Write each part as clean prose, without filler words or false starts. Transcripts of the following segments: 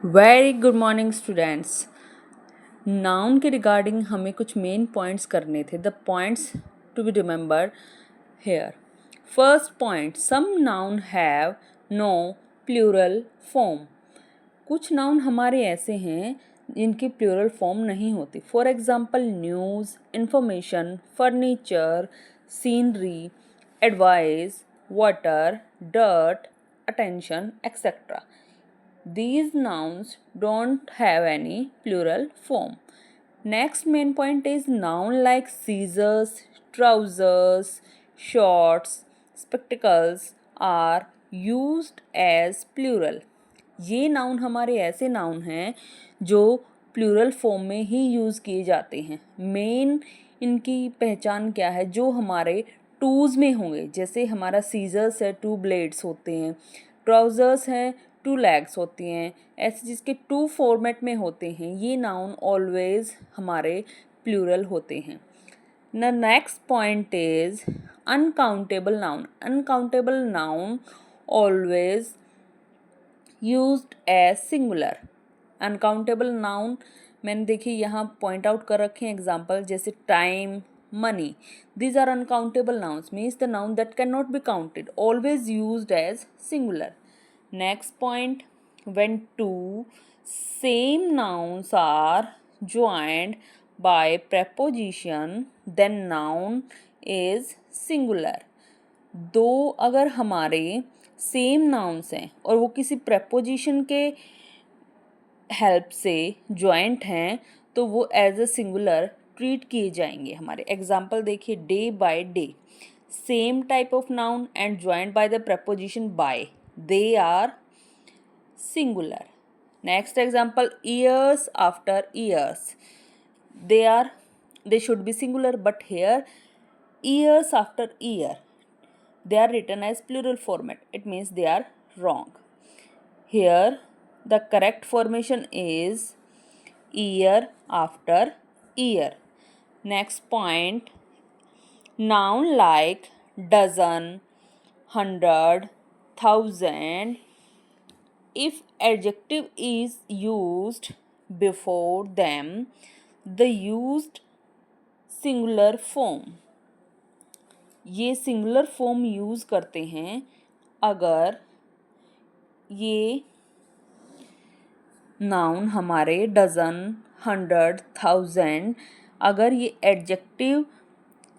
Very good morning students. Noun के regarding हमें कुछ मेन पॉइंट्स करने थे। The points to be remember here. First point, some noun have no plural form. कुछ noun हमारे ऐसे हैं जिनकी प्लूरल फॉर्म नहीं होती। For example news, information, furniture, scenery, advice, water, dirt, attention, etcetera. These nouns don't have any plural form. Next main point is noun like scissors, trousers, shorts, spectacles are used as plural. ये noun हमारे ऐसे noun हैं जो plural form में ही use किए जाते हैं। Main इनकी पहचान क्या है? जो हमारे टूज में होंगे, जैसे हमारा सीजर्स है, 2 ब्लेड्स होते हैं, ट्राउज़र्स हैं, 2 लेग्स होती हैं, ऐसे जिसके 2 फॉर्मेट में होते हैं, ये नाउन ऑलवेज हमारे प्लूरल होते हैं। The next point is uncountable noun. Uncountable noun always used as singular. Uncountable noun मैंने देखिए यहाँ पॉइंट आउट कर रखे हैं एग्जाम्पल, जैसे time, money. These are uncountable nouns, means the noun that cannot be counted, always used as singular. Next point, when two same nouns are joined by preposition, then noun is singular. दो अगर हमारे same nouns हैं और वो किसी preposition के help से joint हैं तो वो एज अ सिंगुलर ट्रीट किए जाएंगे हमारे। एग्जाम्पल देखिए, day by day, same type of noun and joint by the preposition by, they are singular. Next example, years after years, they should be singular, but here years after year they are written as plural format. It means they are wrong. Here the correct formation is year after year. Next point, noun like dozen, hundred, thousand, if adjective is used before them, the used singular form. ये singular form use करते हैं अगर ये noun हमारे dozen, hundred, thousand, अगर ये adjective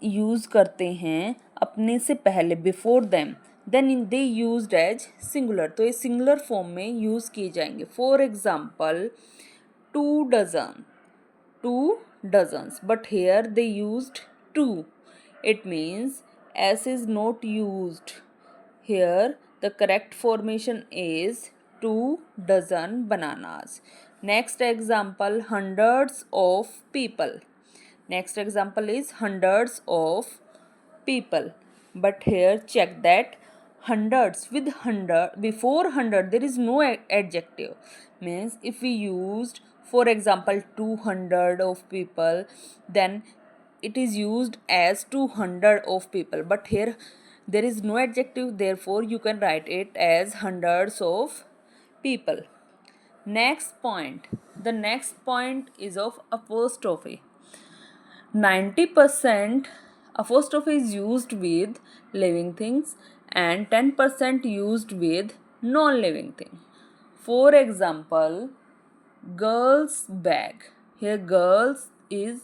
use करते हैं अपने से पहले, before them, then they used as singular, तो ये सिंगुलर फॉर्म में यूज़ किए जाएंगे। For example 2 dozen, 2 dozens, but here they used 2. It means s is not used. Here the correct formation is 2 dozen bananas. Next example, hundreds of people. Next example is hundreds of people, but here check that hundreds with hundred, before hundred there is no adjective, means if we used for example 200 of people, then it is used as 200 of people, but here there is no adjective, therefore you can write it as hundreds of people. Next point, the next point is of apostrophe. 90% apostrophe is used with living things and 10% used with non-living thing. For example, girl's bag. Here girl is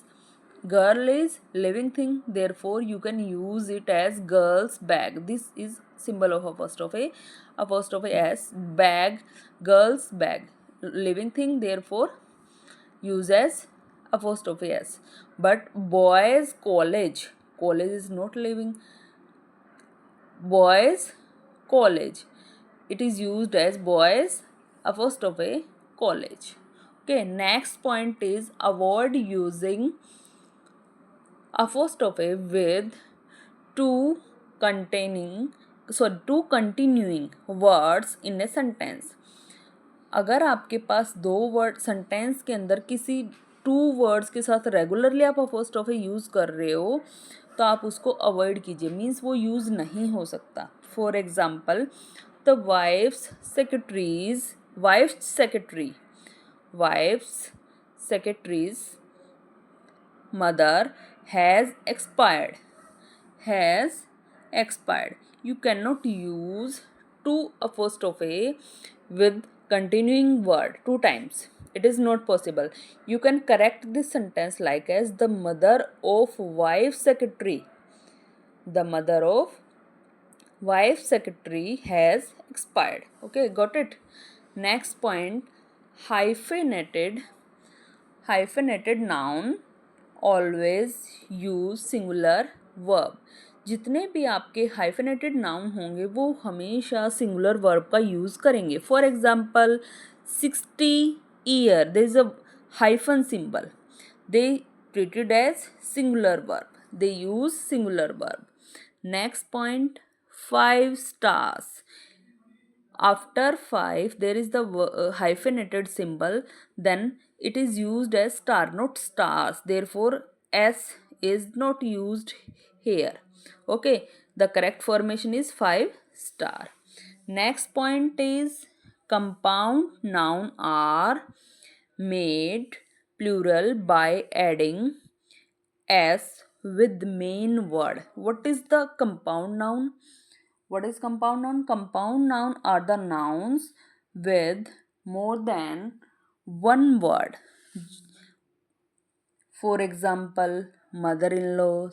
living thing, therefore you can use it as girl's bag. This is symbol of apostrophe s, bag, girl's bag, living thing, therefore use as apostrophe s. But boys college, college is not living, boys college, it is used as boys apostrophe college. Okay, next point is avoid using apostrophe with two continuing words in a sentence. अगर आपके पास दो word sentence के अंदर किसी 2 words के साथ regularly आप apostrophe use कर रहे हो तो आप उसको अवॉइड कीजिए, मीन्स वो यूज़ नहीं हो सकता। For example, the wife's secretary wife's, secretary's, mother has expired. Has expired. You cannot use to apostrophe with continuing word two times. It is not possible. You can correct this sentence like as the mother of wife secretary. The mother of wife secretary has expired. Okay, got it. Next point, hyphenated noun always use singular verb. जितने भी आपके hyphenated noun होंगे वो हमेशा singular verb का use करेंगे. For example, 60 year, there is a hyphen symbol. They treat it as singular verb. They use singular verb. Next point, 5 stars. After 5 there is the hyphenated symbol, then it is used as star, not stars. Therefore s is not used here. Okay, the correct formation is 5 star. Next point is compound noun are made plural by adding s with main word. What is the compound noun? What is compound noun? Compound noun are the nouns with more than one word. For example, mother-in-law,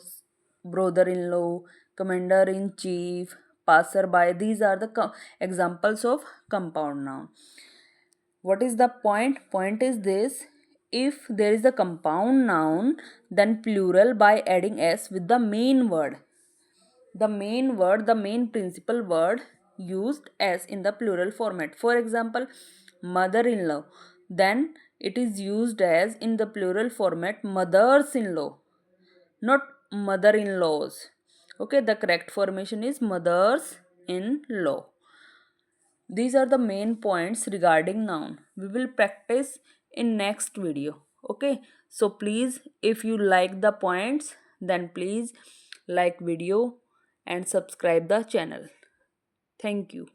brother-in-law, commander-in-chief, passerby. These are the examples of compound noun. What is the point? Point is this: if there is a compound noun, then plural by adding s with the main word. The main principal word used as in the plural format. For example, mother-in-law. Then it is used as in the plural format mothers-in-law, not mother-in-laws. Okay, the correct formation is mothers-in-law. These are the main points regarding noun. We will practice in next video. Okay, so please, if you like the points, then please like video and subscribe the channel. Thank you.